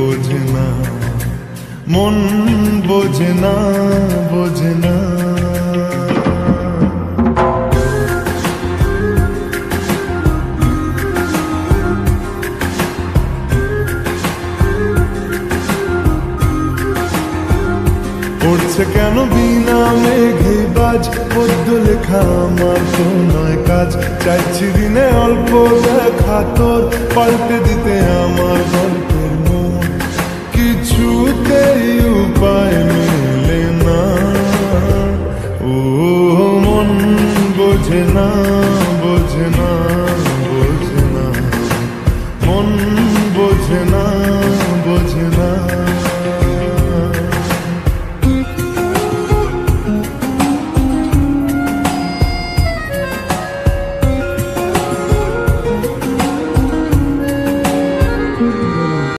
বোঝে না, মন বোঝে না, বোঝে না। পড়ছে কেন বিনা মেঘে বাজ, পদ্য লেখা আমার তো নয় কাজ। চাইছি দিনে অল্প দেখা তোর, পাল্টে দিতে আমার গল্প